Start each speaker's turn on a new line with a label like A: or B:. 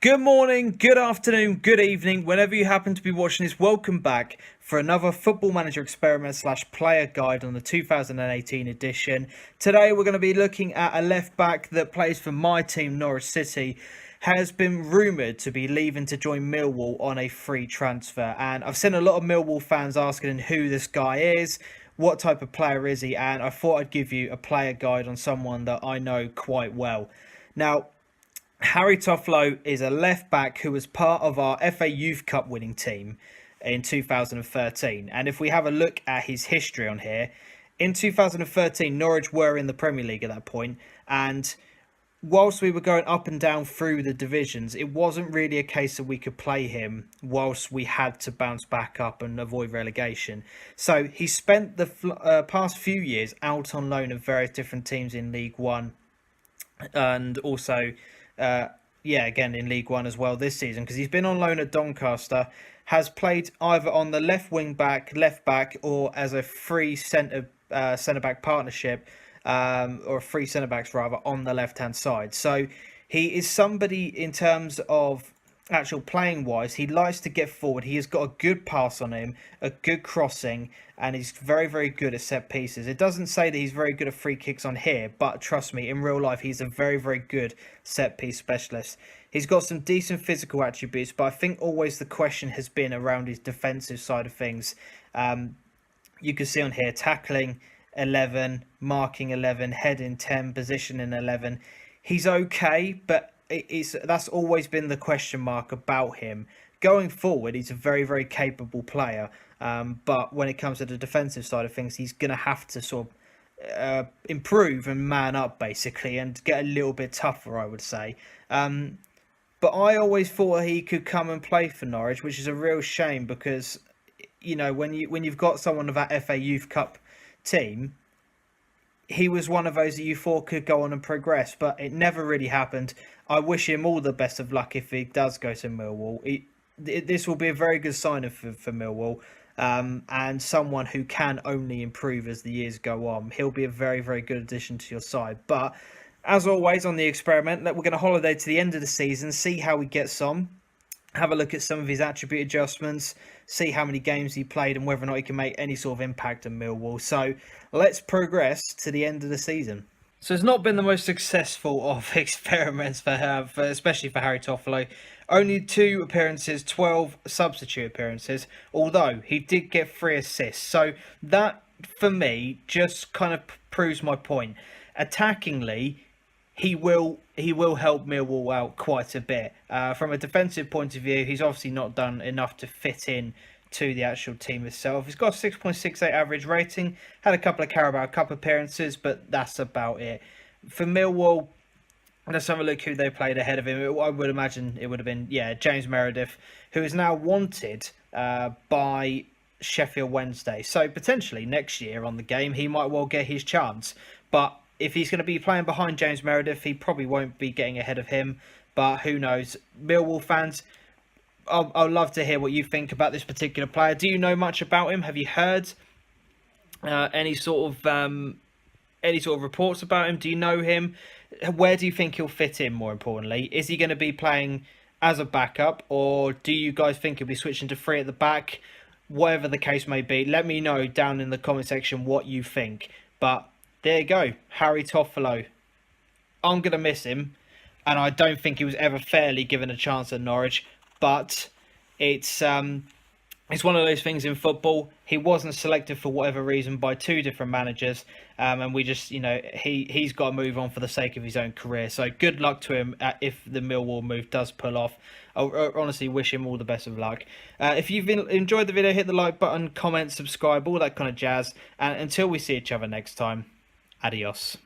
A: Good morning, good afternoon, good evening, whenever you happen to be watching this, welcome back for another Football Manager experiment / player guide on the 2018 edition. Today we're going to be looking at a left back that plays for my team, Norwich City, has been rumoured to be leaving to join Millwall on a free transfer. And I've seen a lot of Millwall fans asking who this guy is, what type of player is he, and I thought I'd give you a player guide on someone that I know quite well. Now, Harry Toffolo is a left back who was part of our FA Youth Cup winning team in 2013. And if we have a look at his history on here, in 2013, Norwich were in the Premier League at that point. And whilst we were going up and down through the divisions, it wasn't really a case that we could play him whilst we had to bounce back up and avoid relegation. So he spent the past few years out on loan at various different teams in League One and also again in League One as well this season, because he's been on loan at Doncaster, has played either on the left wing back, left back, or as a free centre back partnership, or free centre backs rather, on the left hand side. So he is somebody in terms of actual playing wise, he likes to get forward. He has got a good pass on him, a good crossing, and he's very, very good at set pieces. It doesn't say that he's very good at free kicks on here, but trust me, in real life, he's a very, very good set piece specialist. He's got some decent physical attributes, but I think always the question has been around his defensive side of things. You can see on here, tackling 11, marking 11, heading 10, positioning 11. He's okay, but that's always been the question mark about him. Going forward, he's a very, very capable player. But when it comes to the defensive side of things, he's going to have to sort of improve and man up, basically, and get a little bit tougher, I would say. But I always thought he could come and play for Norwich, which is a real shame because, you know, when you've got someone of that FA Youth Cup team, he was one of those that you thought could go on and progress, but it never really happened. I wish him all the best of luck if he does go to Millwall. This will be a very good sign for Millwall, and someone who can only improve as the years go on. He'll be a very, very good addition to your side. But as always on the experiment, we're going to holiday to the end of the season, see how he gets on, have a look at some of his attribute adjustments, see how many games he played and whether or not he can make any sort of impact on Millwall. So let's progress to the end of the season. So it's not been the most successful of experiments especially for Harry Toffolo. Only 2 appearances, 12 substitute appearances, although he did get 3 assists. So that, for me, just kind of proves my point. Attackingly, he will help Millwall out quite a bit. From a defensive point of view, he's obviously not done enough to fit in to the actual team itself. He's got a 6.68 average rating, had a couple of Carabao Cup appearances, but that's about it. For Millwall, let's have a look who they played ahead of him. I would imagine it would have been, James Meredith, who is now wanted by Sheffield Wednesday. So potentially next year on the game, he might well get his chance. But if he's going to be playing behind James Meredith, he probably won't be getting ahead of him. But who knows? Millwall fans, I'd love to hear what you think about this particular player. Do you know much about him? Have you heard any sort of reports about him? Do you know him? Where do you think he'll fit in, more importantly? Is he going to be playing as a backup, or do you guys think he'll be switching to 3 at the back? Whatever the case may be, let me know down in the comment section what you think. But there you go, Harry Toffolo. I'm going to miss him, and I don't think he was ever fairly given a chance at Norwich. But it's one of those things in football. He wasn't selected for whatever reason by 2 different managers, and we just, he's got to move on for the sake of his own career. So good luck to him if the Millwall move does pull off. I honestly wish him all the best of luck. If you've enjoyed the video, hit the like button, comment, subscribe, all that kind of jazz. And until we see each other next time, adios.